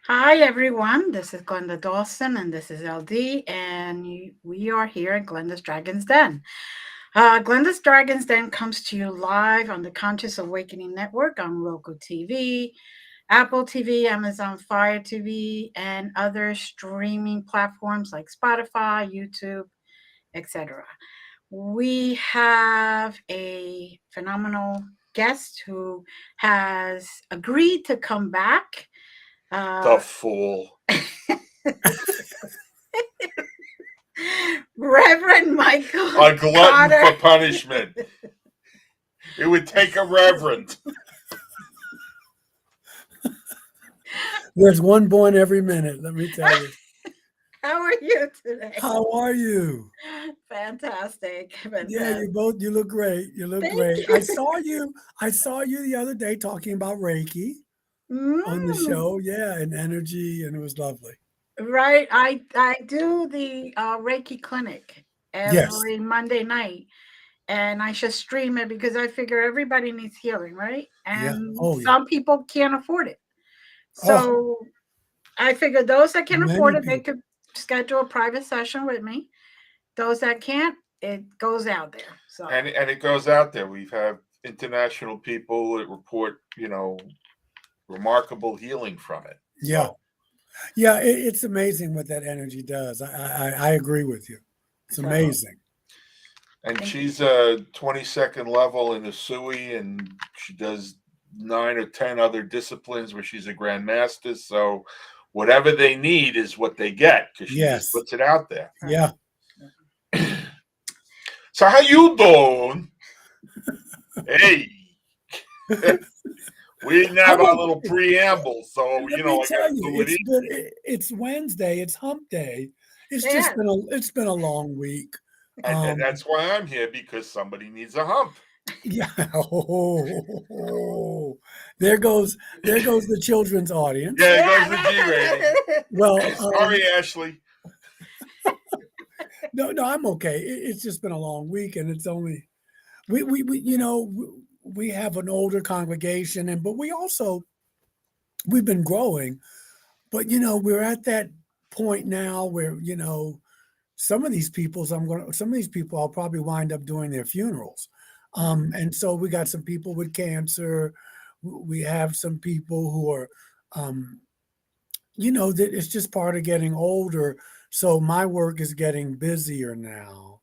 Hi, everyone. This is Glenda Dawson and this is LD, and we are here at Glenda's Dragon's Den. Glenda's Dragon's Den comes to you live on the Conscious Awakening Network on Roku TV, Apple TV, Amazon Fire TV, and other streaming platforms like Spotify, YouTube, etc. We have a phenomenal guest who has agreed to come back. The fool. Reverend Michael A glutton Cotter. for punishment. It would take a reverend. There's one born every minute, let me tell you. How are you today? How are you? Fantastic. Yeah, you look great. You look Thank great. you. I saw you the other day talking about Reiki on the show. Yeah, and energy, and it was lovely. Right. I do the Reiki clinic Yes. every Monday night, and I just stream it because I figure everybody needs healing, right? And some people can't afford it. So I figured those that can afford it, they could schedule a private session with me. Those that can't, it goes out there. So and it goes out there. We've had international people that report, remarkable healing from it. Yeah. So. Yeah, it's amazing what that energy does. I agree with you. It's amazing. And she's a 22nd level in the SUI, and she does 9 or 10 other disciplines where she's a Grand Master. So whatever they need is what they get because she just puts it out there. Yeah. So how you doing? Hey. We didn't have our little preamble, so I gotta do it. It's Wednesday. It's Hump Day. It's been a long week, and that's why I'm here, because somebody needs a hump. Yeah. There goes the children's audience. Yeah, there goes the G-rating. Well, sorry, Ashley. No, I'm okay. It's just been a long week, and it's only we have an older congregation, but we've been growing, but we're at that point now where some of these people I'll probably wind up doing their funerals, and so we got some people with cancer. We have some people who are that it's just part of getting older. So my work is getting busier now,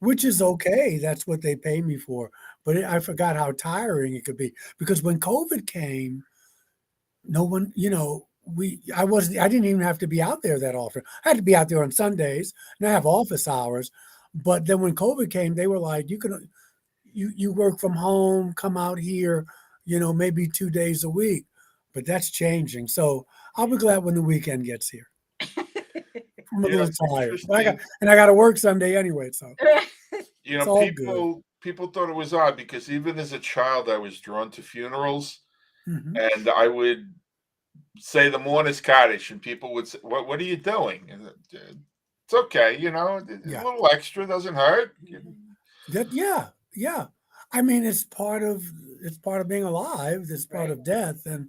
which is okay. That's what they pay me for. But I forgot how tiring it could be, because when COVID came, no one, I didn't even have to be out there that often. I had to be out there on Sundays, and I have office hours. But then when COVID came, they were like, you work from home, come out here, maybe 2 days a week. But that's changing. So I'll be glad when the weekend gets here. I'm a little tired, and I got to work Sunday anyway. So people thought it was odd, because even as a child, I was drawn to funerals, and I would say the mourner's cottage, and people would say, "What are you doing?" And it's okay, a little extra doesn't hurt. Yeah. I mean, it's part of being alive. It's part of death, and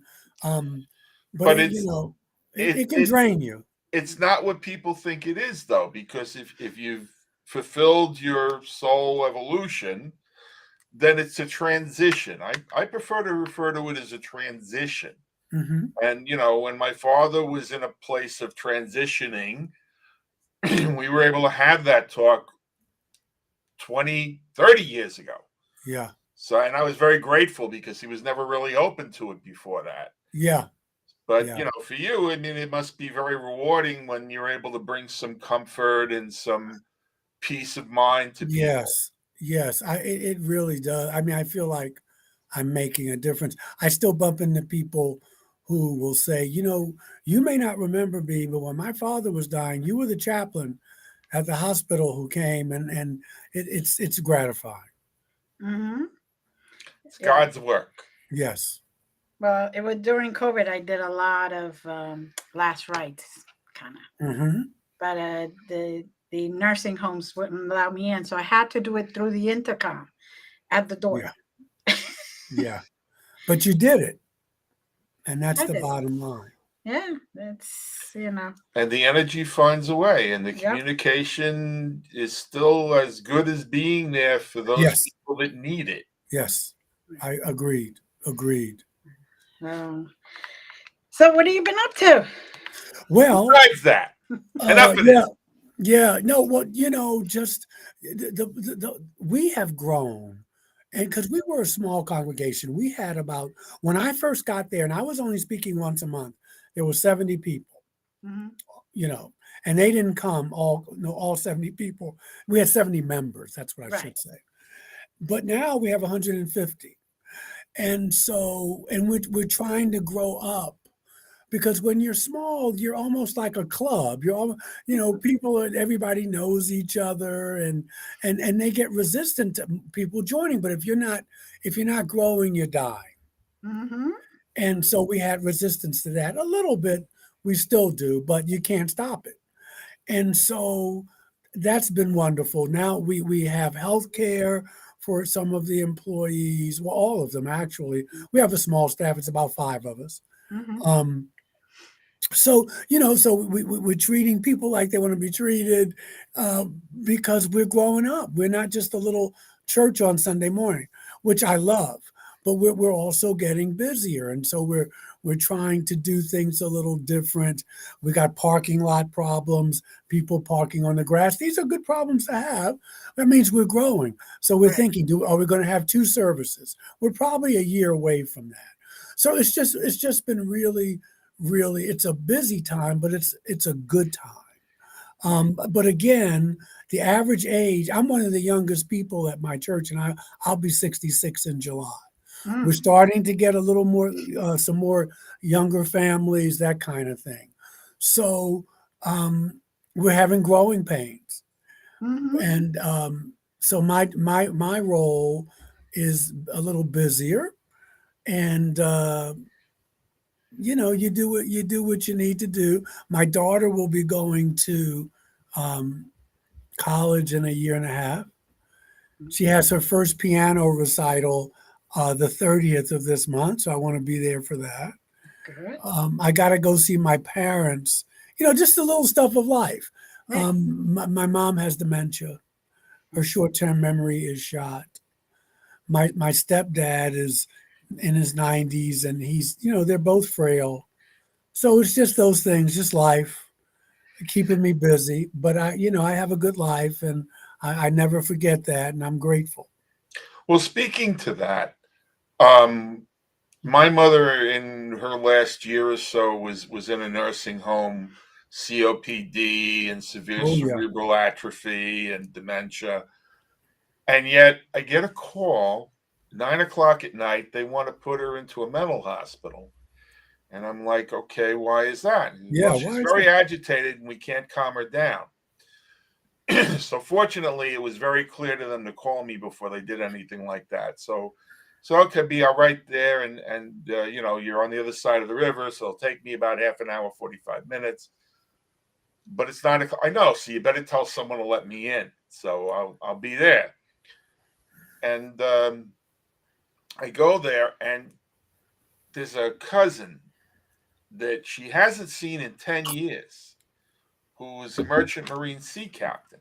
but it can drain you. It's not what people think it is, though, because if you've fulfilled your soul evolution, then it's a transition. I prefer to refer to it as a transition. And, when my father was in a place of transitioning, we were able to have that talk 20, 30 years ago. Yeah. So, and I was very grateful, because he was never really open to it before that. Yeah. But, for you, I mean, it must be very rewarding when you're able to bring some comfort and some peace of mind to people. Yes. It really does. I mean, I feel like I'm making a difference. I still bump into people who will say, you may not remember me, but when my father was dying, you were the chaplain at the hospital who came, and it's gratifying. It's God's work. Yes. Well, it was during COVID. I did a lot of last rites, kind of. But the nursing homes wouldn't allow me in, so I had to do it through the intercom at the door. Yeah. But you did it, and that's the bottom line. Yeah, it's, And the energy finds a way, and the Yep. communication is still as good as being there for those Yes. people that need it. Yes, I agreed. So what have you been up to? Well, Besides that, enough of this. yeah. No, well, just we have grown, and because we were a small congregation, we had about when I first got there, and I was only speaking once a month. There were 70 people, Mm-hmm. And they didn't come all 70 people. We had 70 members. That's what I should say. But now we have 150. And so, and we're trying to grow up because when you're small, you're almost like a club. You're all, everybody knows each other and they get resistant to people joining. But if you're not growing, you're dying. Mm-hmm. And so we had resistance to that a little bit. We still do, but you can't stop it. And so that's been wonderful. Now we have health care for some of the employees, well, all of them actually. We have a small staff; it's about 5 of us. Mm-hmm. So we're treating people like they want to be treated because we're growing up. We're not just a little church on Sunday morning, which I love, but we're also getting busier, and so we're trying to do things a little different. We got parking lot problems, people parking on the grass. These are good problems to have. That means we're growing. So we're thinking, are we going to have 2 services? We're probably a year away from that. So it's just been really, it's a busy time, but it's a good time. But again, the average age, I'm one of the youngest people at my church, and I'll be 66 in July. Mm. We're starting to get a little more, some more younger families, that kind of thing. So we're having growing pains, Mm-hmm. and so my role is a little busier, and you do what you need to do. My daughter will be going to college in a year and a half. She has her first piano recital the 30th of this month, so I want to be there for that. Good. I got to go see my parents. Just the little stuff of life. My mom has dementia. Her short-term memory is shot. My stepdad is in his 90s, and he's they're both frail. So it's just those things, just life, keeping me busy. But I have a good life, and I never forget that, and I'm grateful. Well, speaking to that, my mother in her last year or so was in a nursing home, COPD and severe Oh yeah, cerebral atrophy and dementia. And yet I get a call 9 o'clock at night. They want to put her into a mental hospital. And I'm like, okay, why is that? yeah. Well, she's Why is very that? agitated and we can't calm her down. So fortunately, it was very clear to them to call me before they did anything like that. So it could be all right there, and you're on the other side of the river, so it'll take me about half an hour, 45 minutes. But it's not. I know, so you better tell someone to let me in. So I'll be there, and I go there, and there's a cousin that she hasn't seen in 10 years, who is a merchant marine sea captain.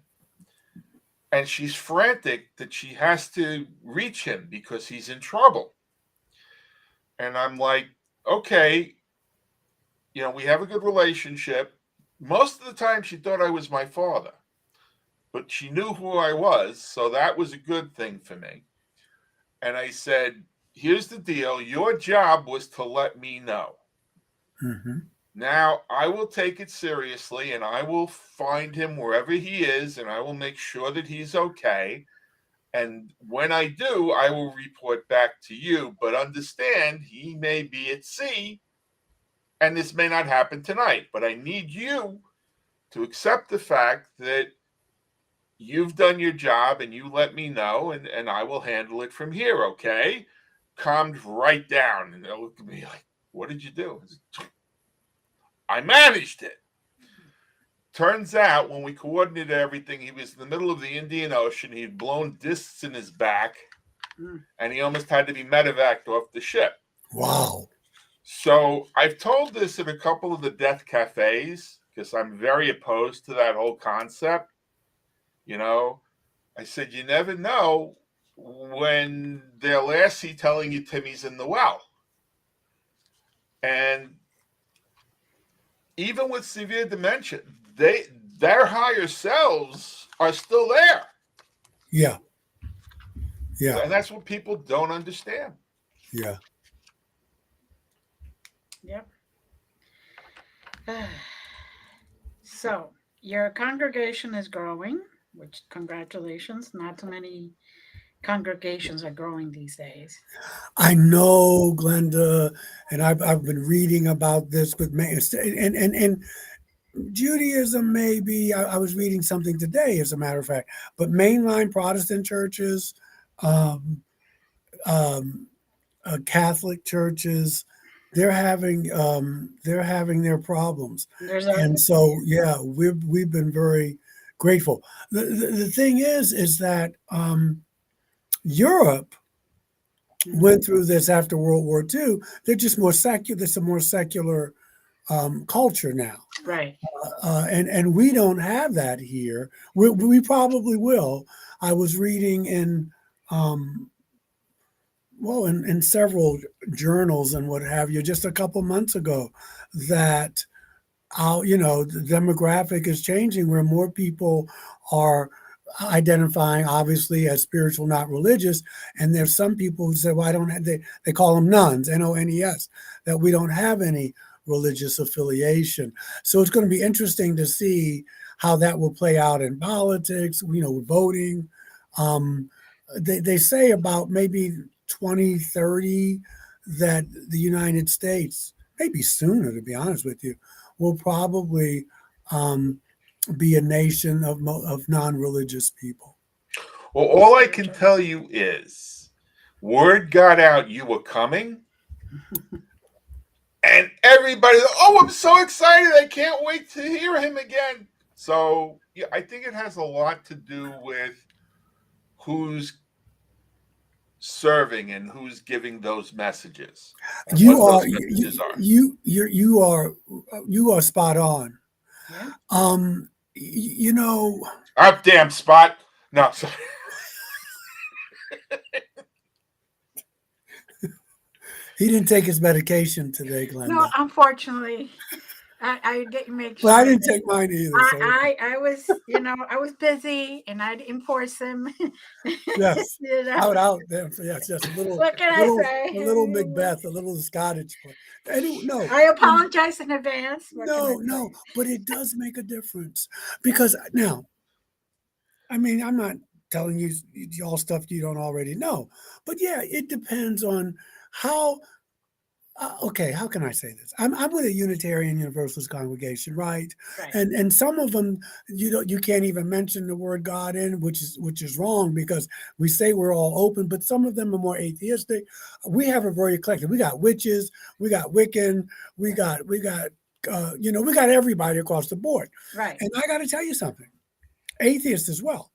And she's frantic that she has to reach him because he's in trouble. And I'm like, okay, we have a good relationship. Most of the time, she thought I was my father, but she knew who I was. So that was a good thing for me. And I said, here's the deal. Your job was to let me know. Mm-hmm. Now I will take it seriously and I will find him wherever he is and I will make sure that he's okay. And when I do, I will report back to you. But understand, he may be at sea and this may not happen tonight. But I need you to accept the fact that you've done your job and you let me know and I will handle it from here, okay? Calmed right down. And they'll look at me like, what did you do? I managed it. Turns out when we coordinated everything, he was in the middle of the Indian Ocean. He'd blown discs in his back, and he almost had to be medevaced off the ship. Wow. So I've told this at a couple of the death cafes because I'm very opposed to that whole concept. You know, I said, you never know when they'll last see telling you Timmy's in the well. And even with severe dementia, their higher selves are still there. Yeah. Yeah. And that's what people don't understand. Yeah. Yep. So your congregation is growing, which congratulations. Not too many congregations are growing these days. I know, Glenda, and I've been reading about this with and Judaism. Maybe I was reading something today, as a matter of fact. But mainline Protestant churches, um, um, Catholic churches, they're having their problems, and so yeah, we've been very grateful. The thing is that Europe went through this after World War II. They're just more secular. There's a more secular culture now, right? And we don't have that here. We probably will. I was reading in in several journals and what have you, just a couple months ago, that the demographic is changing, where more people are identifying obviously as spiritual, not religious. And there's some people who say, well, I don't have, they call them nuns, N-O-N-E-S, that we don't have any religious affiliation. So it's going to be interesting to see how that will play out in politics, with voting. They say about maybe 2030 that the United States, maybe sooner, to be honest with you, will probably be a nation of non-religious people. Well, all I can tell you is word got out you were coming, and everybody, oh, I'm so excited. I can't wait to hear him again. So yeah, I think it has a lot to do with who's serving and who's giving those messages. You are spot on. Yeah. Oh, damn spot. No, sorry. He didn't take his medication today, Glenda. No, unfortunately. I didn't make sure. Well, I didn't take mine either. I was, I was busy, and I didn't force him. Yes, out there. Yes, just a little. What can I say? A little Macbeth, a little Scottish. No, I apologize in advance. No, but it does make a difference, because now, I mean, I'm not telling you all stuff you don't already know, but yeah, it depends on how. Okay, how can I say this? I'm with a Unitarian Universalist congregation, right? And some of them you can't even mention the word God in, which is wrong, because we say we're all open, but some of them are more atheistic. We have a very eclectic. We got witches, we got Wiccan, we got everybody across the board. Right. And I got to tell you something, atheists as well.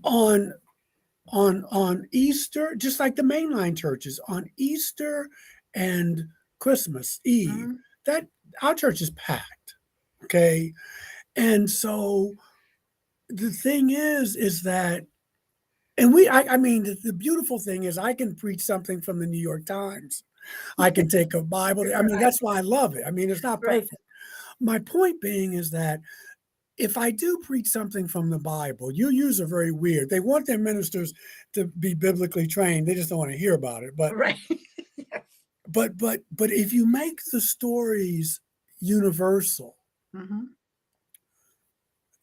On Easter, just like the mainline churches, on Easter and Christmas Eve, that our church is packed. Okay. And so the thing is that, and I mean, the beautiful thing is I can preach something from the New York Times. I can take a Bible. I mean, that's why I love it. I mean, it's not perfect. My point being is that if I do preach something from the Bible, UUs are very weird. They want their ministers to be biblically trained. They just don't want to hear about it. But yes. But if you make the stories universal,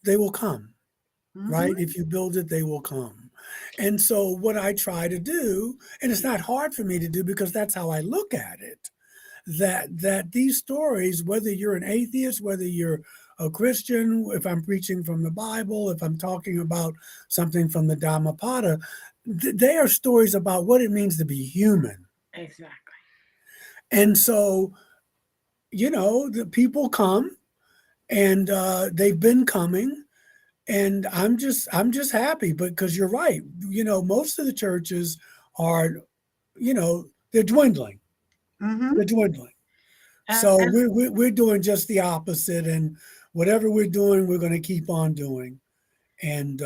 they will come, right? If you build it, they will come. And so what I try to do, and it's not hard for me to do because that's how I look at it, that these stories, whether you're an atheist, whether you're a Christian, if I'm preaching from the Bible, if I'm talking about something from the Dhammapada, they are stories about what it means to be human. Exactly. And so, the people come, and they've been coming, and I'm just happy, because you're right. Most of the churches are, they're dwindling. They're dwindling. So we're doing just the opposite, and whatever we're doing, we're going to keep on doing. And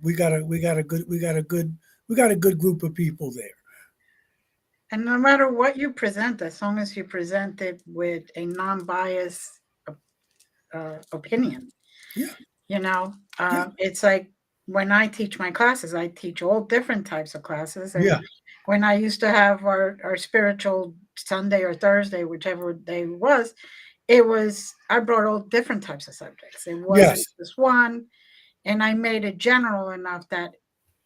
we got a good group of people there. And no matter what you present, as long as you present it with a non-biased opinion, it's like when I teach my classes, I teach all different types of classes. And when I used to have our spiritual Sunday or Thursday, whichever day it was I brought all different types of subjects. It wasn't just one, and I made it general enough that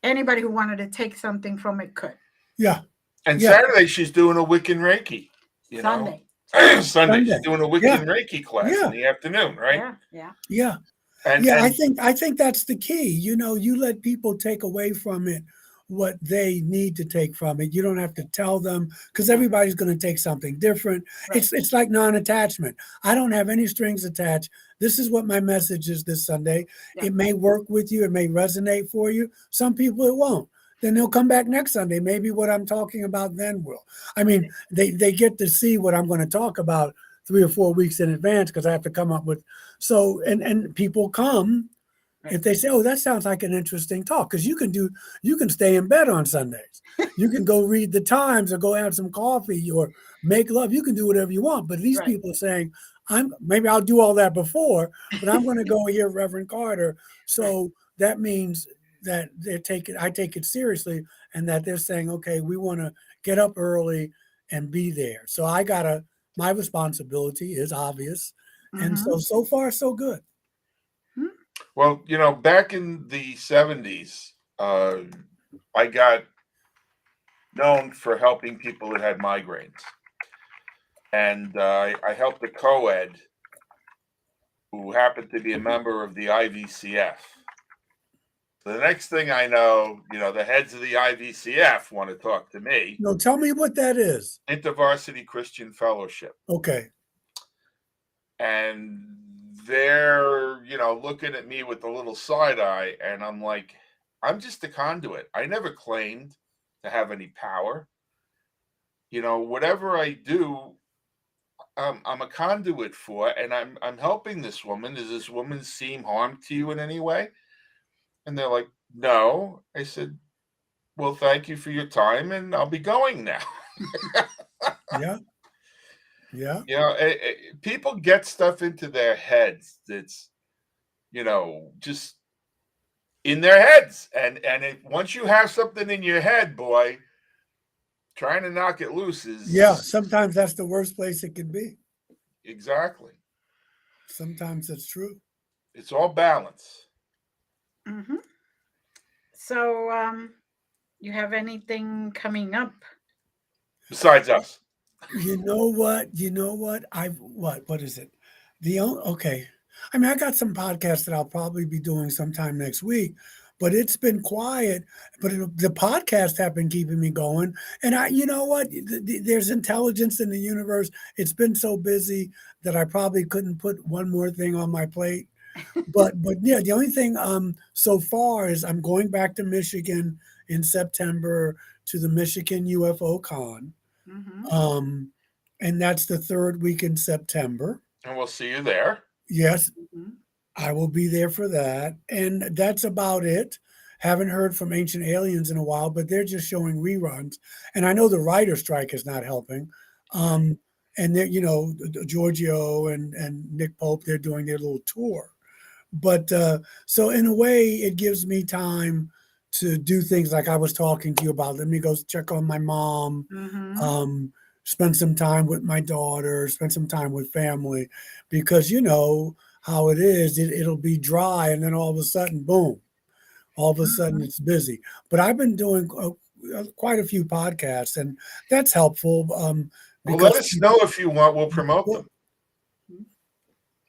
anybody who wanted to take something from it could. Yeah. And Saturday she's doing a Wiccan Reiki. Sunday. Sunday she's doing a Wiccan Reiki class in the afternoon, right? Yeah. And I think that's the key. You let people take away from it what they need to take from it. You don't have to tell them, because everybody's going to take something different. Right. It's like non-attachment. I don't have any strings attached. This is what my message is this Sunday. It may work with you. It may resonate for you. Some people it won't. Then they'll come back next Sunday. Maybe what I'm talking about then will. I mean, they get to see what I'm going to talk about 3 or 4 weeks in advance, because I have to come up with. So, and people come if they say, oh, that sounds like an interesting talk, because you can stay in bed on Sundays. You can go read the Times or go have some coffee or make love. You can do whatever you want. But these people are saying, maybe I'll do all that before, but I'm going to go hear Reverend Carter. So that means that I take it seriously, and that they're saying, okay, we want to get up early and be there. So my responsibility is obvious. And so far, so good. Well, back in the 70s, I got known for helping people that had migraines. And I helped a co-ed who happened to be a member of the IVCF. The next thing I know, the heads of the IVCF want to talk to me. No, tell me what that is. InterVarsity Christian Fellowship. Okay. And they're, looking at me with a little side eye, and I'm like, I'm just a conduit. I never claimed to have any power. Whatever I do, I'm a conduit for, and I'm helping this woman. Does this woman seem harmed to you in any way? And they're like, no. I said, well, thank you for your time, and I'll be going now. Yeah. People get stuff into their heads that's, just in their heads. And once you have something in your head, boy, trying to knock it loose is... Yeah, sometimes that's the worst place it can be. Exactly. Sometimes that's true. It's all balance. So, you have anything coming up? Besides us. You know what? What is it? Okay. I mean, I got some podcasts that I'll probably be doing sometime next week, but it's been quiet. But the podcasts have been keeping me going. And you know what? There's intelligence in the universe. It's been so busy that I probably couldn't put one more thing on my plate. But yeah, the only thing so far is I'm going back to Michigan in September to the Michigan UFO Con. And that's the 3rd week in September. And we'll see you there. Yes, I will be there for that. And that's about it. Haven't heard from Ancient Aliens in a while, but they're just showing reruns. And I know the writer strike is not helping. And they're, Giorgio and Nick Pope, they're doing their little tour. But so in a way, it gives me time to do things like I was talking to you about. Let me go check on my mom, spend some time with my daughter, spend some time with family, because you know how it is. It'll be dry, and then all of a sudden, boom, all of a sudden it's busy. But I've been doing quite a few podcasts, and that's helpful. Well, let us know if you want. We'll promote them.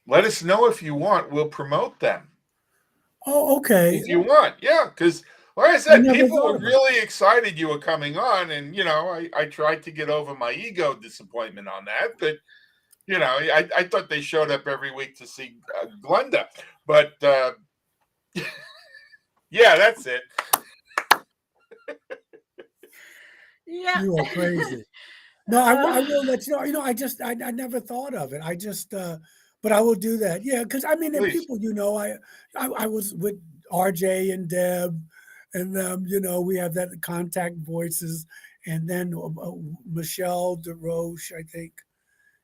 Let us know if you want. We'll promote them. Oh, okay. If you want, yeah, because like I said, people were really excited you were coming on, and I tried to get over my ego disappointment on that, but I thought they showed up every week to see Glenda, but yeah, that's it. You are crazy. No, I will let you know. I never thought of it. But I will do that. Yeah, because I mean, and Please. people, I was with RJ and Deb, and we have that contact voices, and then Michelle DeRoche, I think,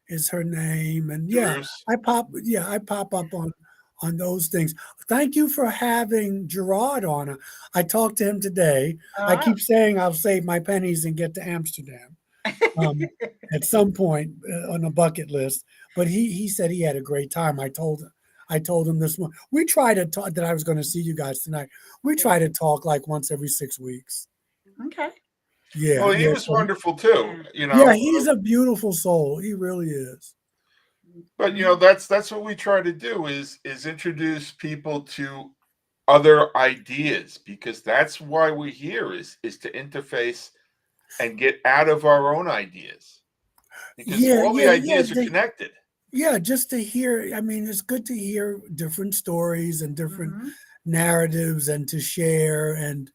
is her name, and Bruce. I pop up on those things. Thank you for having Gerard on. I talked to him today. I keep saying I'll save my pennies and get to Amsterdam at some point on a bucket list. But he said he had a great time. I told him this morning. We try to talk that I was going to see you guys tonight. We try to talk like once every 6 weeks. Okay. Yeah. Well, he yeah, was wonderful too. Yeah, he's a beautiful soul. He really is. But that's what we try to do is introduce people to other ideas, because that's why we're here is to interface and get out of our own ideas, because all the ideas are connected. Yeah, just to hear. I mean, it's good to hear different stories and different narratives and to share. And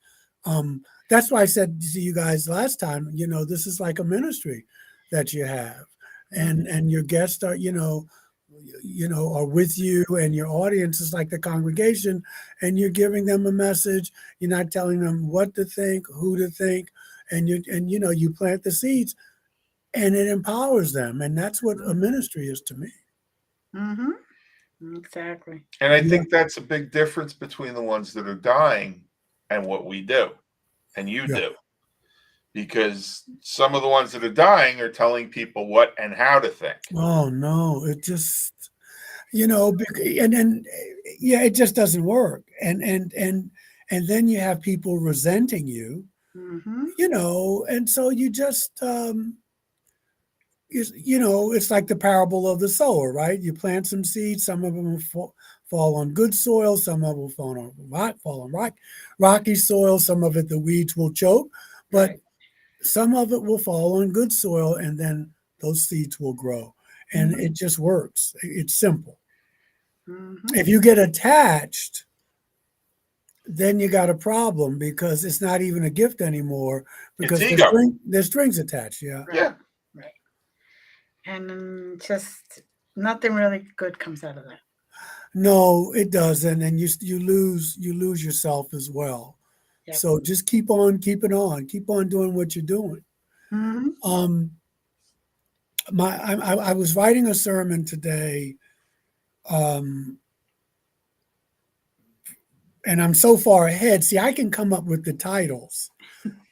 that's why I said to you guys last time, this is like a ministry that you have, and your guests are, are with you, and your audience is like the congregation, and you're giving them a message. You're not telling them what to think, who to think, and you plant the seeds, and it empowers them, and that's what a ministry is to me. Exactly. And I think that's a big difference between the ones that are dying and what we do, and you do. Because some of the ones that are dying are telling people what and how to think. Oh no, it just, and then it just doesn't work. And then you have people resenting you, and so you just, it's like the parable of the sower, right? You plant some seeds, some of them will fall on good soil, some of them will fall on rocky soil, some of it the weeds will choke, but some of it will fall on good soil, and then those seeds will grow. And it just works. It's simple. If you get attached, then you got a problem, because it's not even a gift anymore, because there's strings attached. Yeah. Yeah. Right. And just nothing really good comes out of that. No, it doesn't. And you lose yourself as well. Yep. So just keep on keeping on. Keep on doing what you're doing. I was writing a sermon today, and I'm so far ahead. See, I can come up with the titles,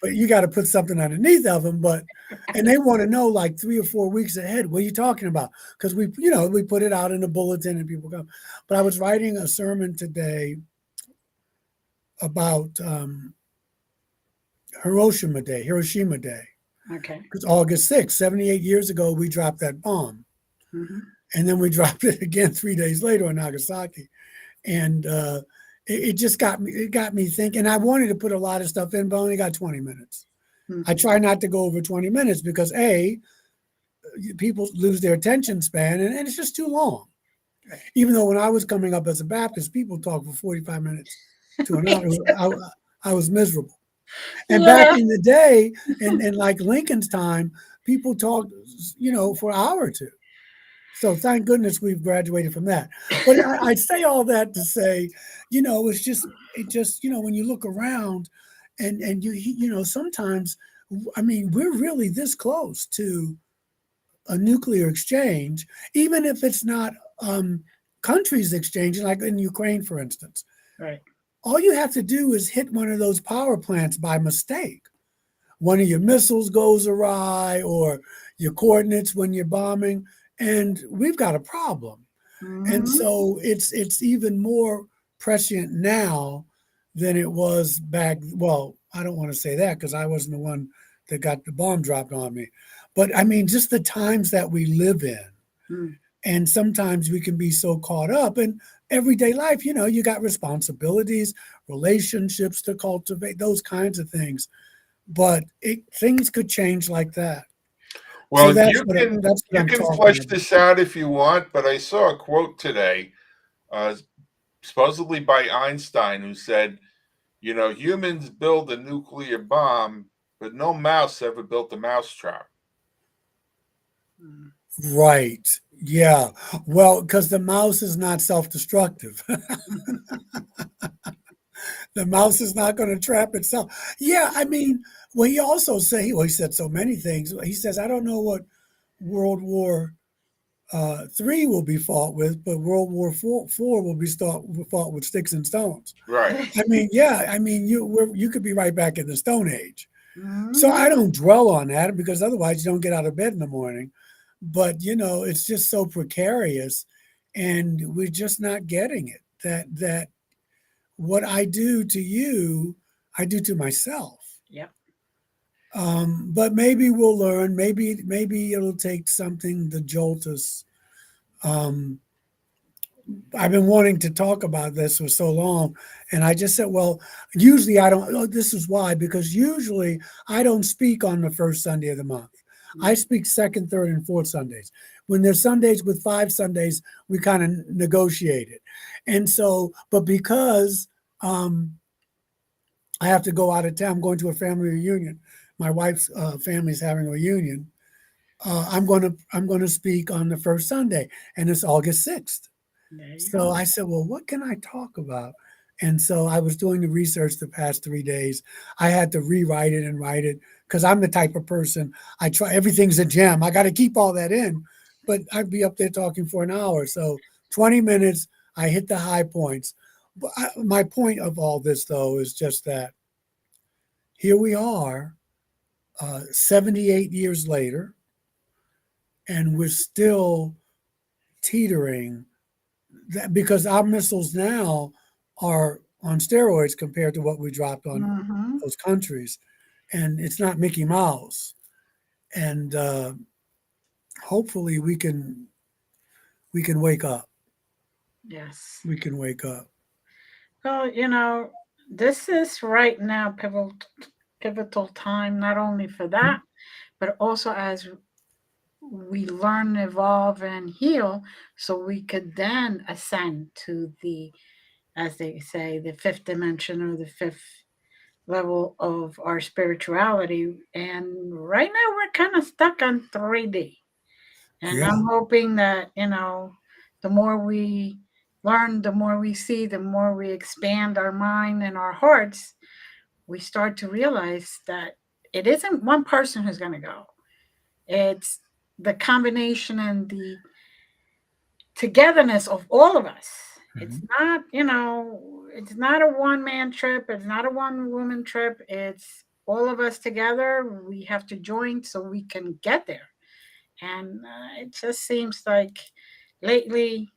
but you got to put something underneath of them. And they want to know like 3 or 4 weeks ahead. What are you talking about? Because we put it out in a bulletin and people come. But I was writing a sermon today about Hiroshima Day. Okay. Because August 6th, 78 years ago, we dropped that bomb. And then we dropped it again 3 days later in Nagasaki. And it just got me thinking. I wanted to put a lot of stuff in, but I only got 20 minutes. I try not to go over 20 minutes because people lose their attention span, and it's just too long. Even though when I was coming up as a Baptist, people talk for 45 minutes to an hour. I was miserable. And back in the day, in like Lincoln's time, people talked, for an hour or two. So thank goodness we've graduated from that. But I say all that to say, it just when you look around, and you sometimes, I mean, we're really this close to a nuclear exchange, even if it's not countries exchanging, like in Ukraine, for instance. Right. All you have to do is hit one of those power plants by mistake. One of your missiles goes awry, or your coordinates when you're bombing, and we've got a problem. And so it's even more prescient now than it was back. Well, I don't want to say that because I wasn't the one that got the bomb dropped on me. But I mean, just the times that we live in. And sometimes we can be so caught up in everyday life. You got responsibilities, relationships to cultivate, those kinds of things. But things could change like that. Well, so you can flesh this out if you want, but I saw a quote today, supposedly by Einstein, who said, humans build a nuclear bomb, but no mouse ever built a mousetrap. Mm. Right. Yeah. Well, because the mouse is not self-destructive. The mouse is not going to trap itself. Yeah. I mean, well, he also say, well, he said so many things. He says, I don't know what World War III will be fought with, but World War IV will be fought with sticks and stones. Right. I mean, yeah. I mean, you could be right back in the Stone Age. So I Mhm. don't dwell on that because otherwise you don't get out of bed in the morning. But it's just so precarious, and we're just not getting it. That what I do to you, I do to myself. Yep. But maybe we'll learn. Maybe it'll take something to jolt us. Um, I've been wanting to talk about this for so long, and I just said, well, usually I don't. Oh, this is why, because usually I don't speak on the first Sunday of the month. I speak second, third, and fourth Sundays. When there's Sundays with 5 Sundays, we kind of negotiate it. And so, but because I have to go out of town, I'm going to a family reunion. My wife's family is having a reunion. I'm going to speak on the first Sunday, and it's August 6th. There you So go. I said, well, what can I talk about? And so I was doing the research the past 3 days. I had to rewrite it and write it because I'm the type of person I try, everything's a gem. I got to keep all that in, but I'd be up there talking for an hour. So 20 minutes, I hit the high points. But my point of all this, though, is just that here we are, 78 years later, and we're still teetering that because our missiles now are on steroids compared to what we dropped on Mhm. those countries, and it's not Mickey Mouse. And hopefully we can wake up. Yes. We can wake up. Well, this is right now pivotal time, not only for that, but also as we learn, evolve, and heal, so we could then ascend to the, as they say, the fifth dimension or the fifth level of our spirituality. And right now we're kind of stuck on 3D. And Yeah, I'm hoping that, the more we learn, the more we see, the more we expand our mind and our hearts, we start to realize that it isn't one person who's going to go. It's the combination and the togetherness of all of us. It's mhm. not, it's not a one man trip. It's not a one woman trip. It's all of us together. We have to join so we can get there. And it just seems like lately,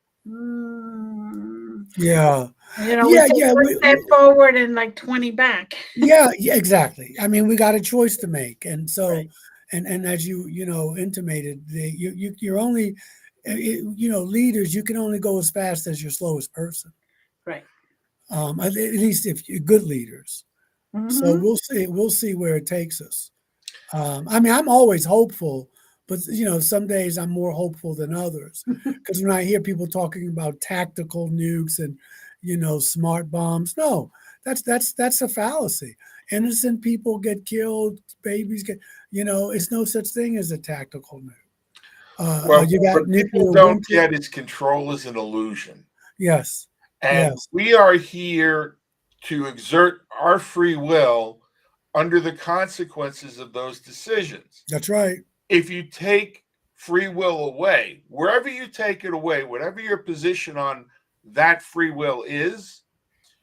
Yeah, we yeah, take yeah. one step forward and like 20 back. Yeah, exactly. I mean, we got a choice to make, and so, Right, and as you intimated, you're only, leaders. You can only go as fast as your slowest person. right. At least if you're good leaders. So Mm-hmm. we'll see where it takes us. I mean, I'm always hopeful, but some days I'm more hopeful than others because when I hear people talking about tactical nukes and smart bombs, no, that's a fallacy. Innocent people get killed, babies get, it's no such thing as a tactical nuke. Well, You got what people nuclear don't winter. get is control is an illusion. Yes, And yes, we are here to exert our free will under the consequences of those decisions. that's right. If you take free will away, wherever you take it away, whatever your position on that free will is,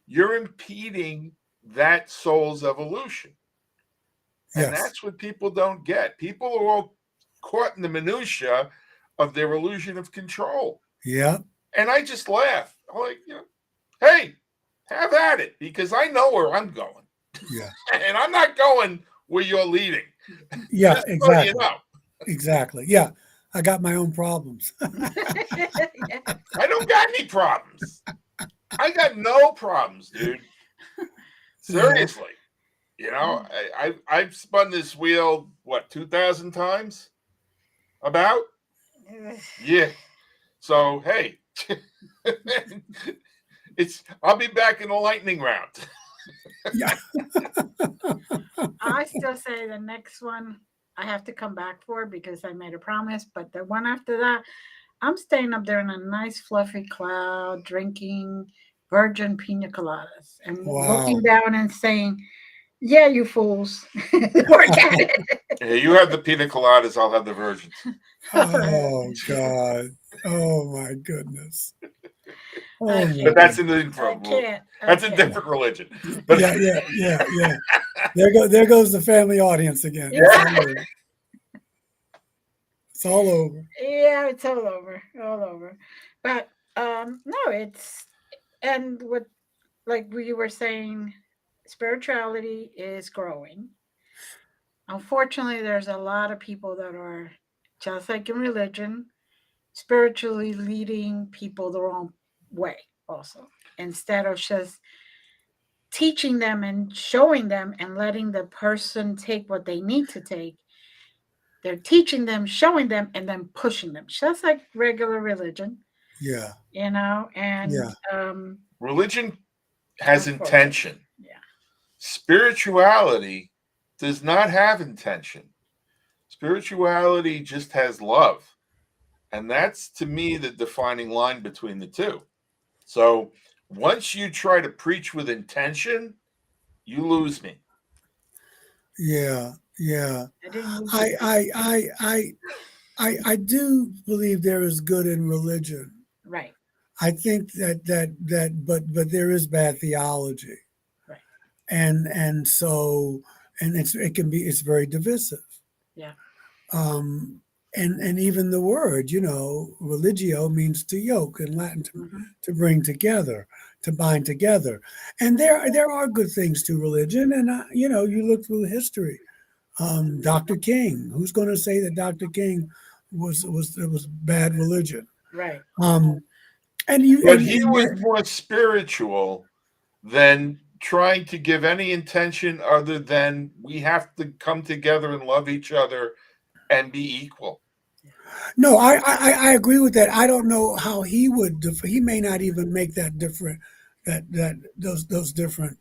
you're impeding that soul's evolution. And Yes, that's what people don't get. People are all caught in the minutia of their illusion of control. yeah, And I just laugh. I'm like, hey, have at it, because I know where I'm going. yeah, And I'm not going where you're leading. yeah, Just so you exactly, know. exactly. Yeah, I got my own problems. Yeah. I don't got any problems. I got no problems, dude. Yeah. Seriously. I've spun this wheel, 2,000 times? About? Yeah. So hey. I'll be back in the lightning round. Yeah. I still say the next one I have to come back for because I made a promise. But the one after that, I'm staying up there in a nice fluffy cloud, drinking virgin pina coladas and looking Wow. down and saying, "Yeah, you fools, work at it." Hey, you have the pina coladas, I'll have the virgins. Oh God. Oh my goodness. I Oh my But can't. that's goodness. an I different can't. I that's a can't. different religion. But Yeah. There goes the family audience again. Yeah. It's all over. It's all over. Yeah, it's all over, all over. But no, it's and what like we were saying, spirituality is growing. Unfortunately, there's a lot of people that are just like in religion, spiritually leading people the wrong way. Also, instead of just teaching them and showing them and letting the person take what they need to take, they're teaching them, showing them, and then pushing them, just like regular religion, Yeah. and Yeah. religion has unfortunately, intention. yeah. Spirituality does not have intention. Spirituality just has love. And that's to me the defining line between the two. So once you try to preach with intention, you lose me. Yeah. Yeah. I didn't lose I you. I I I I do believe there is good in religion. Right, I think but there is bad theology. right, And so and it's very divisive. yeah. Um and even the word, religio means to yoke in Latin, Hmm. to bring together, to bind together. And there are good things to religion, and you look through history. Dr. King, who's going to say that Dr. King was bad religion? Right. Um, and you But he and was there, more spiritual than trying to give any intention other than we have to come together and love each other and be equal. no, I agree with that. I don't know how he would. He may not even make that different, that those different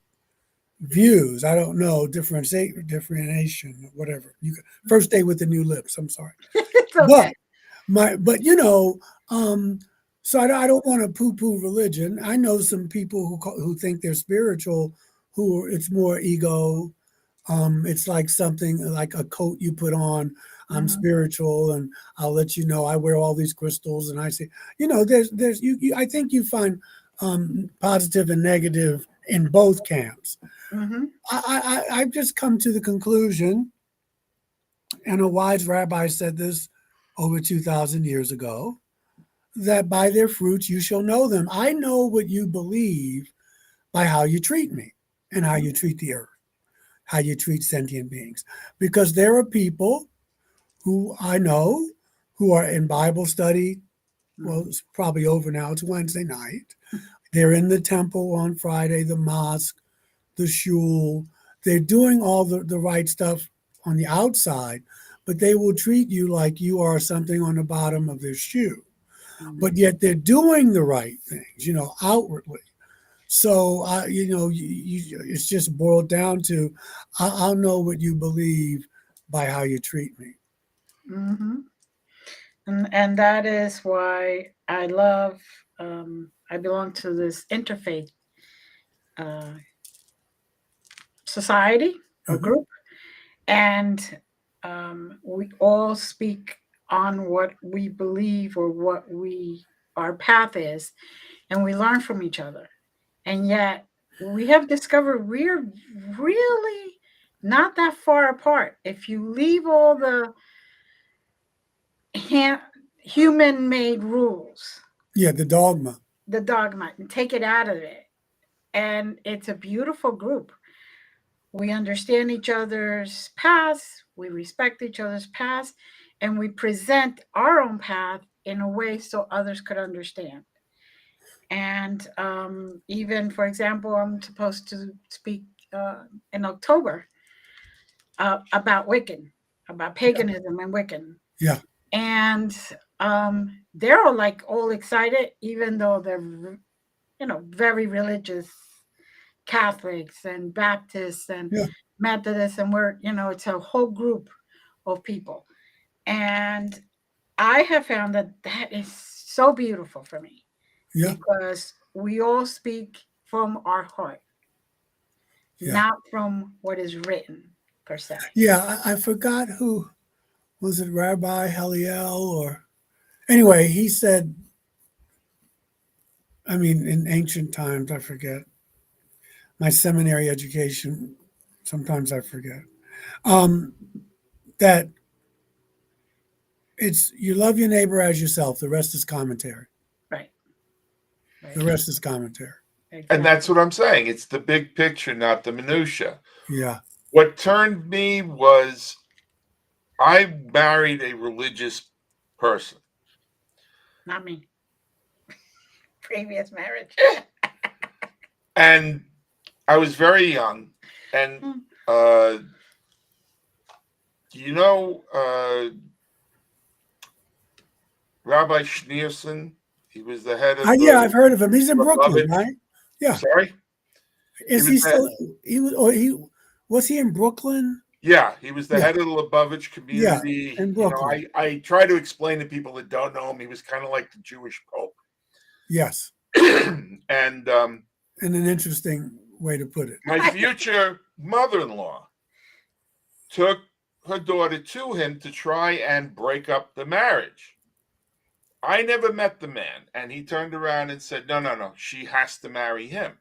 views. I don't know differentiation, whatever. First day with the new lips. I'm sorry, It's but okay. but so I don't want to poo-poo religion. I know some people who think they're spiritual, it's more ego. It's like something like a coat you put on. I'm Hmm. spiritual, and I'll let you know I wear all these crystals, and I say, there's I think you find positive and negative in both camps. Hmm. I've just come to the conclusion, and a wise rabbi said this over 2,000 years ago, that by their fruits you shall know them. I know what you believe by how you treat me and how you treat the earth, how you treat sentient beings. Because there are people who I know who are in Bible study. Well, Hmm. it's probably over now. It's Wednesday night. They're in the temple on Friday, the mosque, the shul. They're doing all the right stuff on the outside, but they will treat you like you are something on the bottom of their shoe. Hmm. But yet they're doing the right things, outwardly. So, it's just boiled down to I'll know what you believe by how you treat me. Hmm. And that is why I love. I belong to this interfaith uh, society or Hmm. group, and we all speak on what we believe or what our path is, and we learn from each other. And yet, we have discovered we're really not that far apart. If you leave all the human made rules, Yeah, the dogma. the dogma, and take it out of it. And it's a beautiful group. We understand each other's past, we respect each other's past, and we present our own path in a way so others could understand. And even, for example, I'm supposed to speak in October about Wiccan, about paganism and Wiccan. Yeah, And they're all like all excited, even though they're, very religious Catholics and Baptists and yeah, Methodists, and we're, it's a whole group of people. And I have found that is so beautiful for me Yeah. because we all speak from our heart, Yeah. not from what is written per se. Yeah. I forgot who was it, Rabbi Heliel, or anyway, he said, I mean, in ancient times, I forget. My seminary education, sometimes I forget. That it's you love your neighbor as yourself. The rest is commentary. Right. Right. The rest is commentary. And that's what I'm saying. It's the big picture, not the minutia. Yeah. What turned me was I married a religious person. Not me. Previous marriage. And I was very young. And you know Rabbi Schneerson? He was the head of Yeah, I've heard of him. He's in Brooklyn, Lubavitch. right? Yeah. Sorry? Is he still was he in Brooklyn? Yeah, he was the Yeah. head of the Lubavitch community. in You know, Brooklyn. I try to explain to people that don't know him, he was kind of like the Jewish Pope. Yes. And In an interesting way to put it. my future mother-in-law took her daughter to him to try and break up the marriage. I never met the man, and he turned around and said, no, she has to marry him.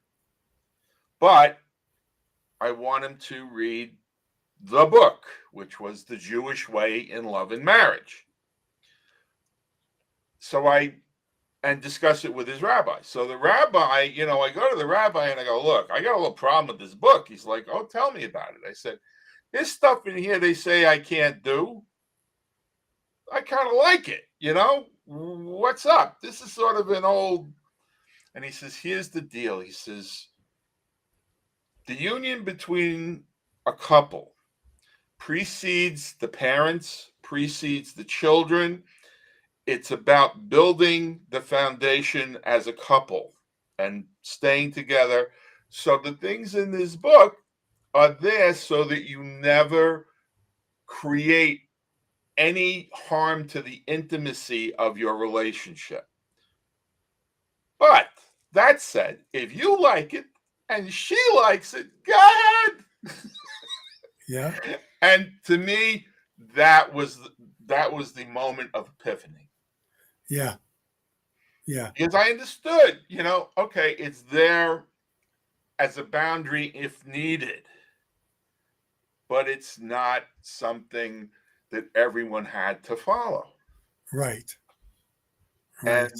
But I want him to read the book, which was The Jewish Way in Love and Marriage. So and discuss it with his rabbi. So the rabbi, you know, I go to the rabbi and I go, look, I got a little problem with this book. He's like, oh, tell me about it. I said, there's stuff in here they say I can't do. I kind of like it, you know? What's up? This is sort of an old... And he says, here's the deal. He says, the union between a couple precedes the parents, precedes the children. It's about building the foundation as a couple and staying together. So the things in this book are there so that you never create any harm to the intimacy of your relationship. But that said, if you like it and she likes it, go ahead. Yeah. And to me, that was the moment of epiphany. Yeah. Yeah. Because I understood, you know, okay, it's there as a boundary if needed, but it's not something that everyone had to follow. Right. And,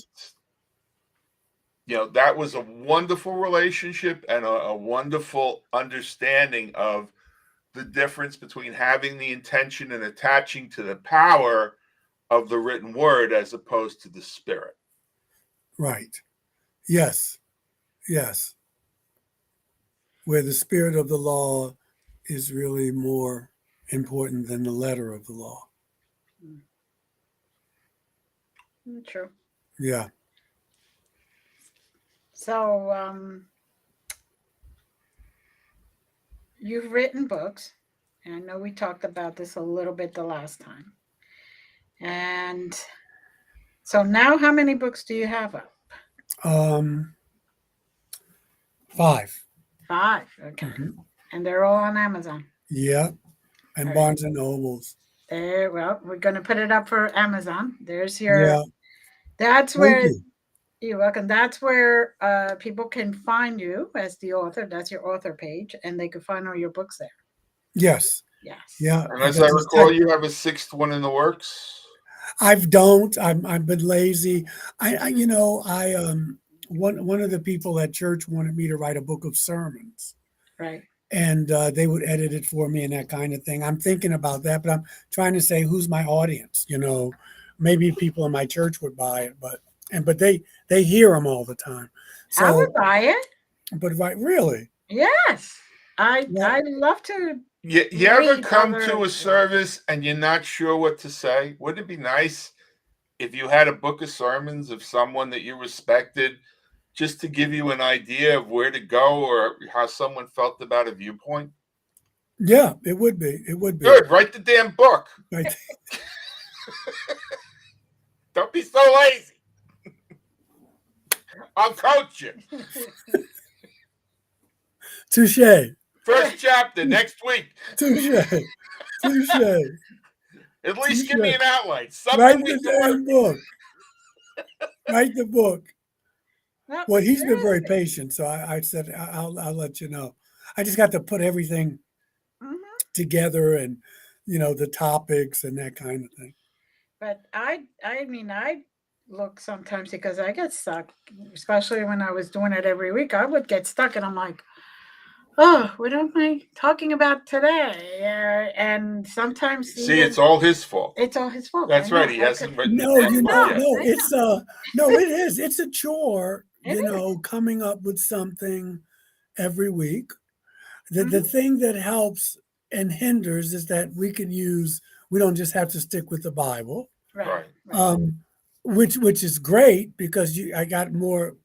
you know, that was a wonderful relationship and a wonderful understanding of the difference between having the intention and attaching to the power of the written word as opposed to the spirit. Right. Yes. Yes. Where the spirit of the law is really more important than the letter of the law. True. Yeah. So you've written books, and I know we talked about this a little bit the last time. And so now how many books do you have up? 5. 5. Okay. And they're all on Amazon. Yeah. And Barnes and Nobles. There, well, we're going to put it up for Amazon. There's your... Yeah. That's where... You're welcome. That's where people can find you as the author. That's your author page, and they can find all your books there. Yes. Yes. Yeah. And as I recall, you have a 6th one in the works. I've been lazy. One of the people at church wanted me to write a book of sermons. Right. And they would edit it for me and that kind of thing. I'm thinking about that, but I'm trying to say, who's my audience? You know, maybe people in my church would buy it, but they hear them all the time. So I would buy it. But right, really? Yes. I'd love to. You ever come to a service and you're not sure what to say? Wouldn't it be nice if you had a book of sermons of someone that you respected, just to give you an idea of where to go or how someone felt about a viewpoint? Yeah, it would be. It would be. Good. Write the damn book. Right. Don't be so lazy. I'll coach you. Touche. First chapter next week. Touche. Touche. At least give me Touche. an outline. Write Something we the can work. damn book. Write the book. No, Well, he's been very seriously. patient, so I said I'll let you know. I just got to put everything Mhm. together, and the topics and that kind of thing. But I mean, I look sometimes because I get stuck, especially when I was doing it every week. I would get stuck, and I'm like, oh, what am I talking about today? And sometimes See, it's all his fault. it's all his fault. That's I know. right. He hasn't written No, the damn book yet. no, I it's no, it is. It's a chore, It is. coming up with something every week. The Mhm. thing that helps and hinders is that we don't just have to stick with the Bible. Right. Which is great because I got more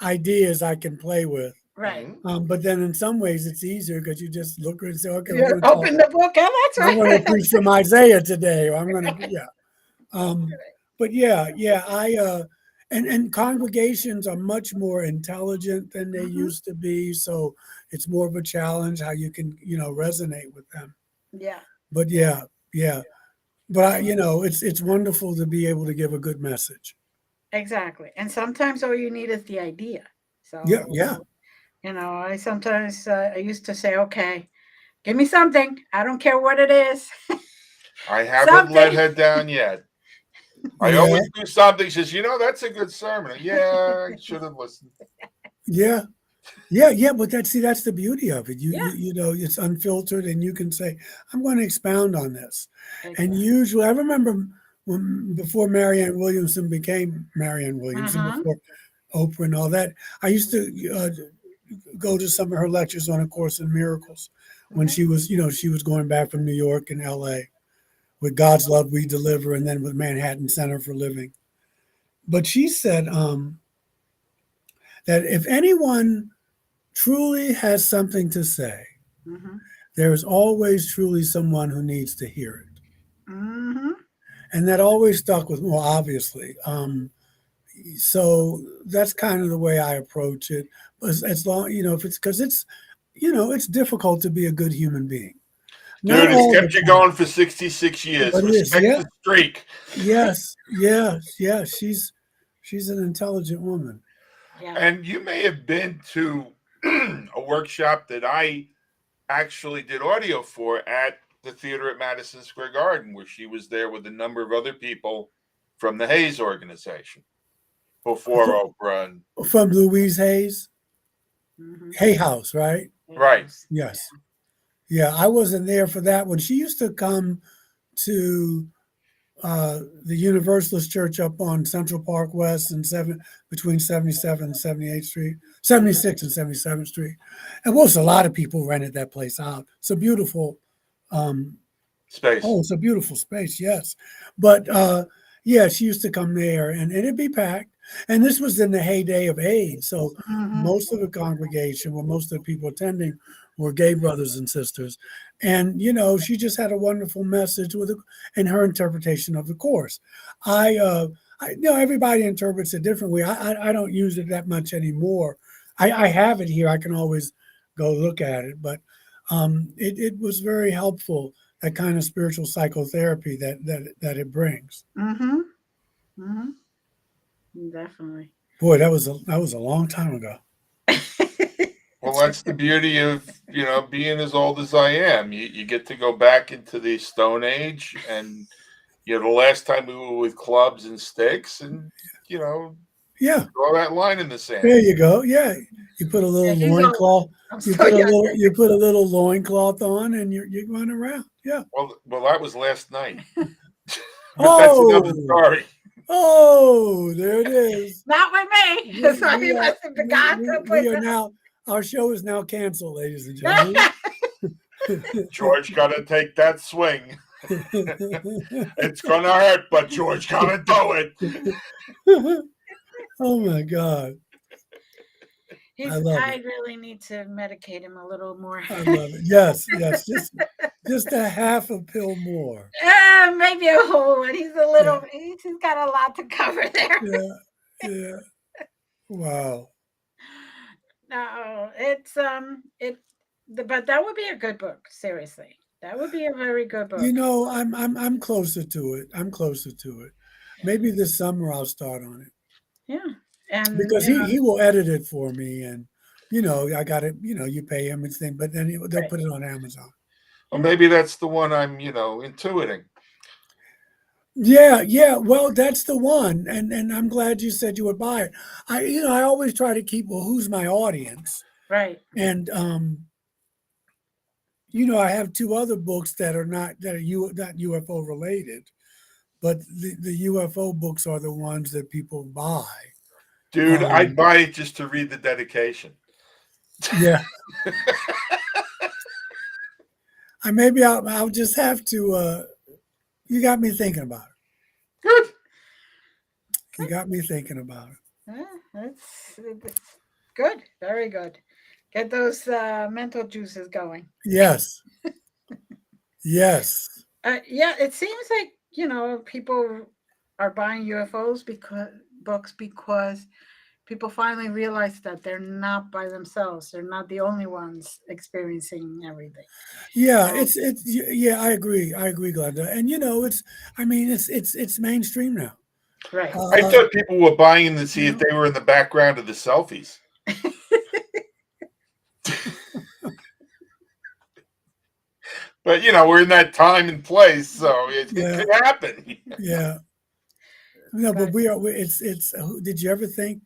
ideas I can play with. Right. But then in some ways it's easier because you just look and say, okay, You open the book. Oh, that's I'm going right. to preach from Isaiah today, or I'm going to, but and congregations are much more intelligent than they Mhm. used to be, so it's more of a challenge how you can resonate with them. Yeah. But but it's wonderful to be able to give a good message. Exactly. And sometimes all you need is the idea. So Yeah. I sometimes I used to say, okay, give me something. I don't care what it is. I haven't let Something. her down yet. I Yeah. always do something. She says, that's a good sermon. Yeah, I should have listened. Yeah, but that's the beauty of it. Yeah. It's unfiltered, and you can say, I'm going to expound on this. And Exactly. usually, I remember before Marianne Williamson became Marianne Williamson, Uh-huh. before Oprah and all that, I used to go to some of her lectures on A Course in Miracles when she was going back from New York and L.A. with God's Love We Deliver, and then with Manhattan Center for Living. But she said that if anyone truly has something to say, Mm-hmm. there is always truly someone who needs to hear it. Mm-hmm. And that always stuck with me, well, obviously. So that's kind of the way I approach it. As long, if it's because it's difficult to be a good human being. Not Dude, it's all kept the you time. going for 66 years. But it is, Respect yeah. the streak. Yes. She's an intelligent woman. Yeah. And you may have been to a workshop that I actually did audio for at the theater at Madison Square Garden, where she was there with a number of other people from the Hayes organization before Oprah. And From Louise Hayes, Mm-hmm. Hay House, right? Right. Yes. Yeah, I wasn't there for that one. She used to come to the Universalist Church up on Central Park West and between 77 and 78th Street, 76 and 77th Street. And a lot of people rented that place out. It's a beautiful Space. Oh, it's a beautiful space, yes. But she used to come there and it'd be packed. And this was in the heyday of AIDS. So Mm-hmm. most of the congregation, most of the people attending were gay brothers and sisters. And, she just had a wonderful message in her interpretation of the course. Everybody interprets it differently. I don't use it that much anymore. I have it here. I can always go look at it. But it was very helpful, that kind of spiritual psychotherapy that it brings. Mm-hmm. Mm-hmm. Definitely. Boy, that was a long time ago. Well, that's the beauty of, being as old as I am. You get to go back into the Stone Age, and, the last time we were with clubs and sticks, and, Yeah, draw that line in the sand. there you go. Yeah, you put a little loincloth. You put a little loincloth on, and you run around. Yeah. Well, that was last night. But that's another story. Oh, there it is. Not with me. So he must have forgot to put we are now. Our show is now canceled, ladies and gentlemen. George got to take that swing. It's gonna hurt, but George gotta do it. Oh my God. I love I it. really need to medicate him a little more. I love it. Yes, yes. Just a half a pill more. Maybe a whole one. He's a Yeah, little. He's got a lot to cover there. yeah, yeah. Wow. No, it's but that would be a good book. Seriously, that would be a very good You book. know, I'm closer to it. I'm closer to it. Maybe this summer I'll start on it Yeah, and because he will edit it for me, and I got it. You pay him and thing, but then they'll right, put it on Amazon. Or yeah, maybe that's the one I'm, intuiting. Yeah, yeah. Well, that's the one, and I'm glad you said you would buy it. I always try to keep, well, who's my audience, right. and I have two other books that are not UFO related, but the UFO books are the ones that people buy. Dude, I'd Um, buy it just to read the dedication. yeah, maybe I'll just have to. You got me thinking about it. Good. You got me thinking about it. That's good. Very good. Get those mental juices going. Yes, yes, Yeah, it seems like people are buying UFOs because books because people finally realize that they're not by themselves. They're not the only ones experiencing everything. yeah. Um, Yeah. I agree. I agree, Glenda. And it's. I mean, it's mainstream now. right. I Uh, thought people were buying them to you see if know, they were in the background of the selfies. But we're in that time and place, so it yeah, could happen. yeah. No, but But we are. It's. Did you ever think?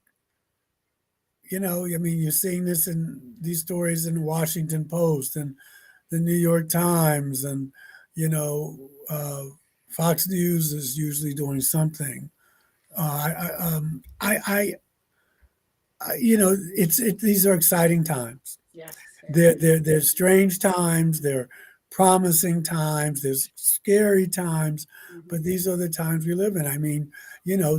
I mean, you're seeing this in these stories in the Washington Post and the New York Times, and you know, uh, Fox News is usually doing something. These are exciting times. yes, They're strange times. They're promising times. There's scary times, mhm, but these are the times we live in. I mean,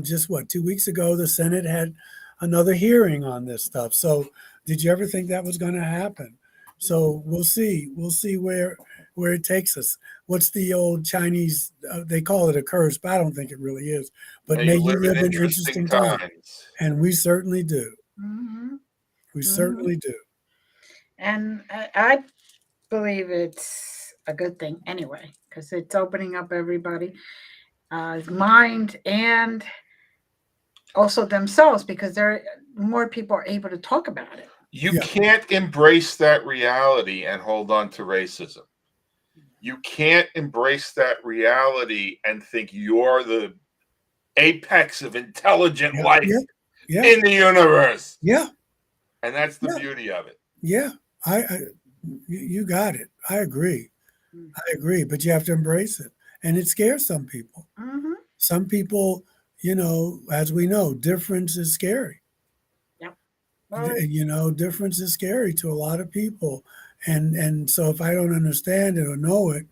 just what 2 weeks ago, the Senate had another hearing on this stuff. So, did you ever think that was going to happen? mhm. So we'll see. We'll see where it takes us. What's the old Chinese? They call it a curse, but I don't think it really is. But May may you you live in live in interesting interesting times, times. and we certainly do. Mhm, We mhm. certainly do. And I believe it's a good thing anyway because it's opening up everybody' mind and also themselves because more people are able to talk about it. You Yeah. can't embrace that reality and hold on to racism. You can't embrace that reality and think you're the apex of intelligent Yeah. life Yeah. Yeah. in the universe. Yeah. And that's the Yeah. beauty of it. Yeah. You got it. I agree. Mm. I agree. But you have to embrace it, and it scares some people. Mhm. Some people, as we know, difference is scary. Yep. Well, Difference is scary to a lot of people, and so if I don't understand it or know it,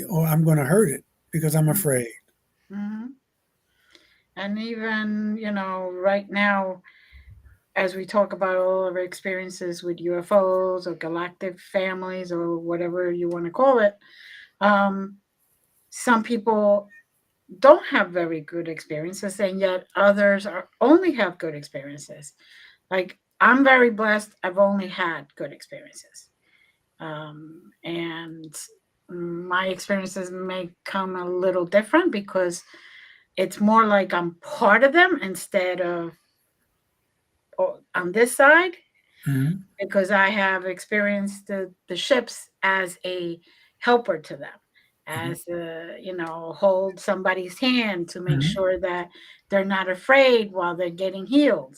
or I'm going to hurt it because I'm afraid. mhm. And even right now, as we talk about all of our experiences with UFOs or galactic families or whatever you want to call it, um, some people don't have very good experiences, and yet others only have good experiences. Like I'm very blessed; I've only had good experiences, and my experiences may come a little different because it's more like I'm part of them instead of on this side Mhm. because I have experienced the ships as a helper to them, Mhm. as hold somebody's hand to make Mhm. sure that they're not afraid while they're getting healed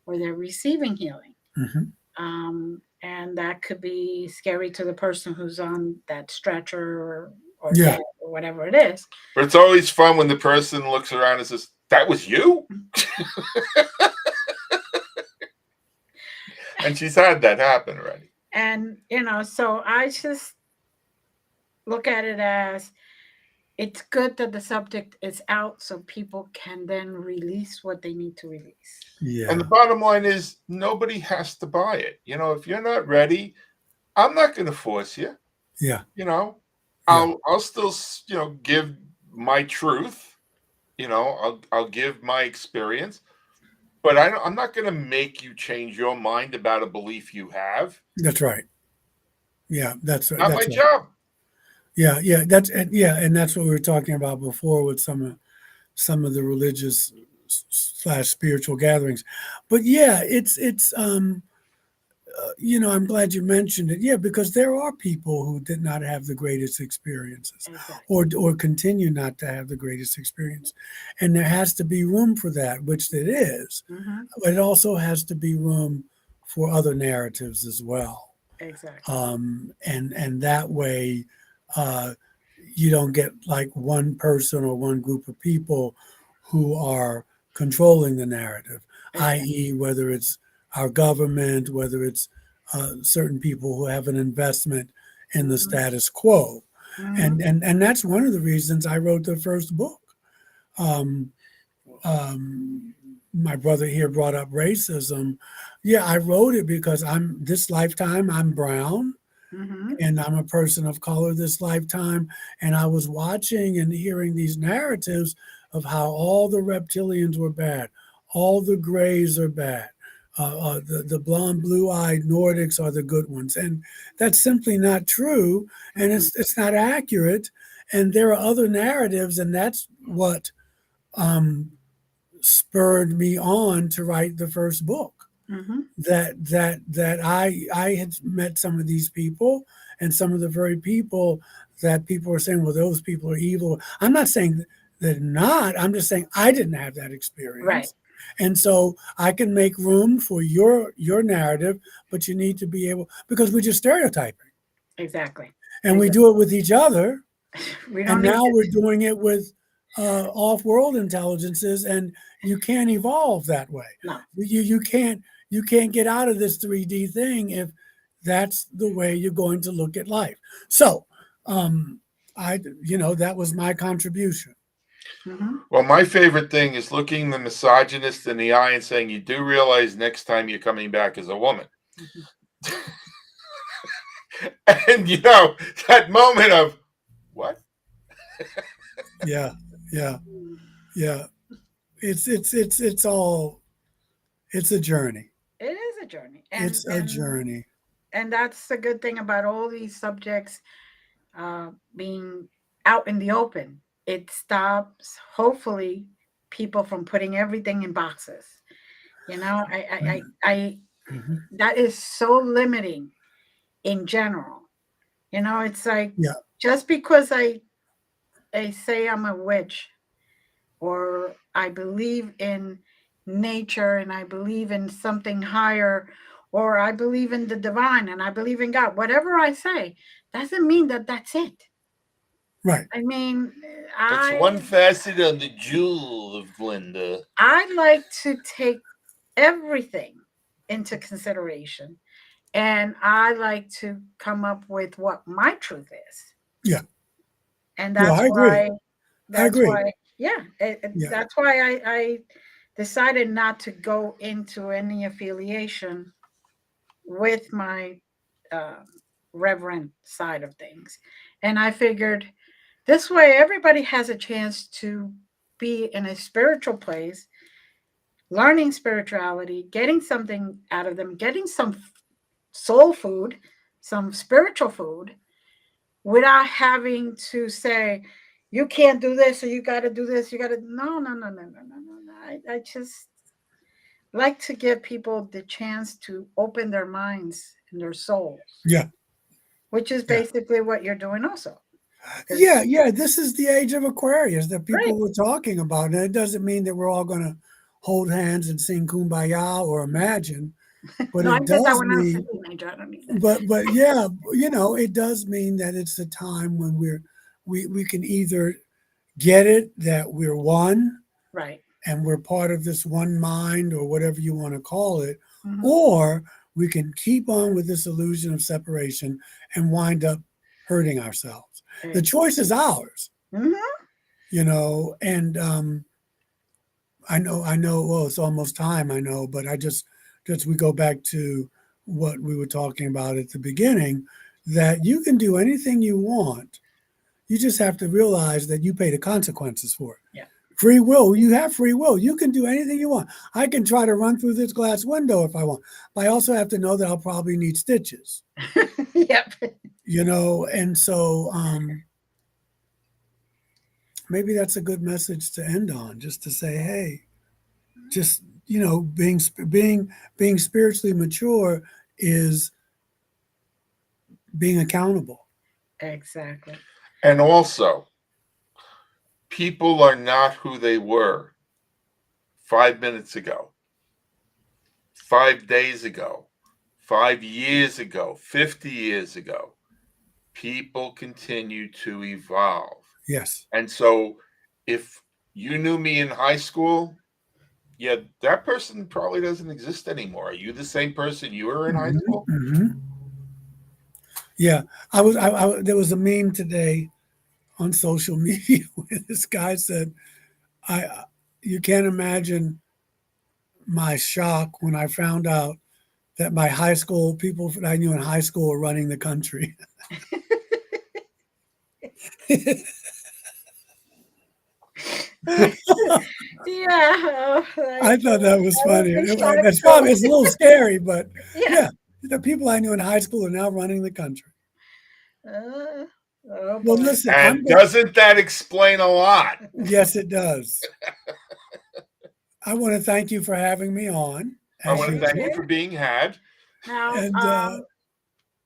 or they're receiving healing. Mhm. And that could be scary to the person who's on that stretcher or Yeah. dead or whatever it is. But it's always fun when the person looks around and says, "That was you?" And she's had that happen already. And so I just look at it as it's good that the subject is out so people can then release what they need to release. Yeah. And the bottom line is nobody has to buy it. If you're not ready, I'm not going to force you. Yeah. I'll still, give my truth. I'll give my experience, but I'm not going to make you change your mind about a belief you have. That's right. Yeah, that's Not that's my right. job. Yeah, and that's what we were talking about before with some of the religious / spiritual gatherings. But yeah, it's I'm glad you mentioned it. Yeah, because there are people who did not have the greatest experiences, Exactly. or continue not to have the greatest experience, and there has to be room for that, which it is. Mm-hmm. But it also has to be room for other narratives as well. Exactly. And that way, uh, you don't get like one person or one group of people who are controlling the narrative, i.e., whether it's our government, whether it's certain people who have an investment in the status quo. Mm-hmm. And that's one of the reasons I wrote the first book. Um, my brother here brought up racism. Yeah, I wrote it because this lifetime I'm brown, Mm-hmm. and I'm a person of color this lifetime, and I was watching and hearing these narratives of how all the reptilians were bad, all the grays are bad, the blonde, blue-eyed Nordics are the good ones, and that's simply not true, and it's not accurate. And there are other narratives, and that's what spurred me on to write the first book. Mm-hmm. That I had met some of these people, and some of the very people that people were saying, well, those people are evil. I'm not saying they're not. I'm just saying I didn't have that experience. Right. And so I can make room for your narrative, but you need to be able, because we're just stereotyping. Exactly. And we do it with each other. We don't And need now to. we're doing it with off-world intelligences, and you can't evolve that way. No. You can't get out of this 3D thing if that's the way you're going to look at life. So that was my contribution. Mm-hmm. Well, my favorite thing is looking the misogynist in the eye and saying, you do realize next time you're coming back as a woman. And that moment of what? Yeah. It's a journey. It is a journey. It's a journey. And that's the good thing about all these subjects being out in the open. It stops, hopefully, people from putting everything in boxes. Mm-hmm. That is so limiting in general. It's like, just because I say I'm a witch, or I believe in nature, and I believe in something higher, or I believe in the divine, and I believe in God, whatever I say, doesn't mean that that's it. Right. I mean, that's one facet of the jewel of Glenda. I like to take everything into consideration, and I like to come up with what my truth is. Yeah. And that's I agree. why. That's I agree. why. That's why I decided not to go into any affiliation with my reverend side of things. And I figured this way everybody has a chance to be in a spiritual place, learning spirituality, getting something out of them, getting some soul food, some spiritual food, without having to say, you can't do this, or you got to do this. You got to, no. I just like to give people the chance to open their minds and their souls. Yeah. Which is basically what you're doing also. Yeah. This is the age of Aquarius that people were talking about. And it doesn't mean that we're all going to hold hands and sing Kumbaya or Imagine. But no, it does mean, but yeah, it does mean that it's a time when we can either get it that we're one, right, and we're part of this one mind, or whatever you want to call it, or we can keep on with this illusion of separation and wind up hurting ourselves. The choice is ours. and I know, well, it's almost time, I know, but we go back to what we were talking about at the beginning, that you can do anything you want. You just have to realize that you pay the consequences for it. Yeah. Free will, you have free will. You can do anything you want. I can try to run through this glass window if I want, but I also have to know that I'll probably need stitches. Yep. And so maybe that's a good message to end on, just to say, hey, just being spiritually mature is being accountable. Exactly. And also, people are not who they were 5 minutes ago, 5 days ago, 5 years ago, 50 years ago. People continue to evolve. Yes. And so if you knew me in high school, yeah, that person probably doesn't exist anymore. Are you the same person you were in high school? Mm-hmm. Yeah. There was a meme today on social media where this guy said, you can't imagine my shock when I found out that my high school people that I knew in high school were running the country. Yeah. I thought that was funny. That's So, probably, it's a little scary, but yeah. yeah, the people I knew in high school are now running the country. Oh Well, boy. listen, And doesn't that explain a lot? Yes, it does. I want to thank you for having me on. I want to usual. thank you for being had. Now, And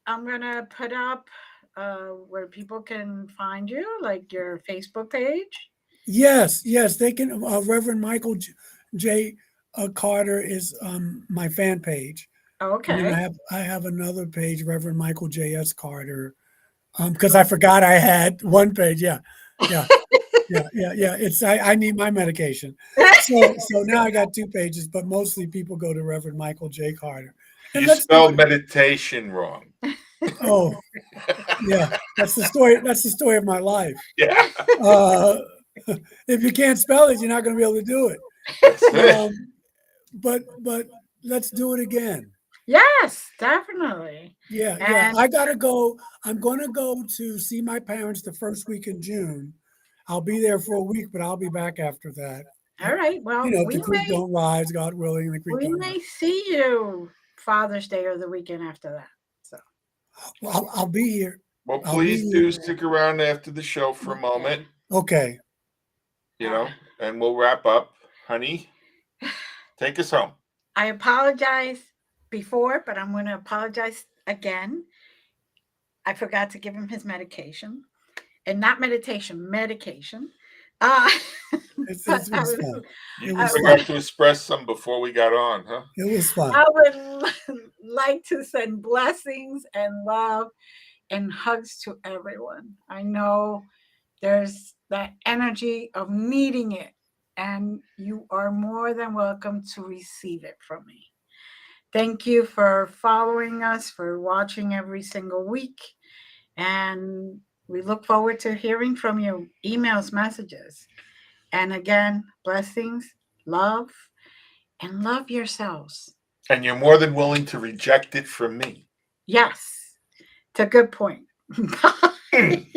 I'm gonna put up where people can find you, like your Facebook page. yes, they can. Reverend Michael J. Carter is my fan page. And then Okay. I have another page, Reverend Michael J.S. Carter, because I forgot I had one page. Yeah. It's I need my medication. So now I got 2 pages, but mostly people go to Reverend Michael J. Carter. And You let's spelled meditation wrong. Oh, yeah, that's the story. That's the story of my life. Yeah. If you can't spell it, you're not going to be able to do it. That's it. But let's do it again. Yes, definitely. Yeah. And I gotta go. I'm going to go to see my parents the first week in June. I'll be there for a week, but I'll be back after that. all right. Well, If the creek don't rise, God willing, the creek we don't may rise. see you Father's Day or the weekend after that. So Well, I'll be here. Well, I'll be please do stick around after the show for a moment, Okay. And we'll wrap up. Honey, take us home. I apologize before, but I'm going to apologize again. I forgot to give him his medication, and not meditation. It But was I fun. would- You I forgot to express some before we got on, huh? It was fun. I would like to send blessings and love and hugs to everyone. I know there's that energy of needing it, and you are more than welcome to receive it from me. Thank you for following us, for watching every single week, and we look forward to hearing from you, emails, messages. And again, blessings, love, and love yourselves. And you're more than willing to reject it from me. Yes, it's a good point. Bye.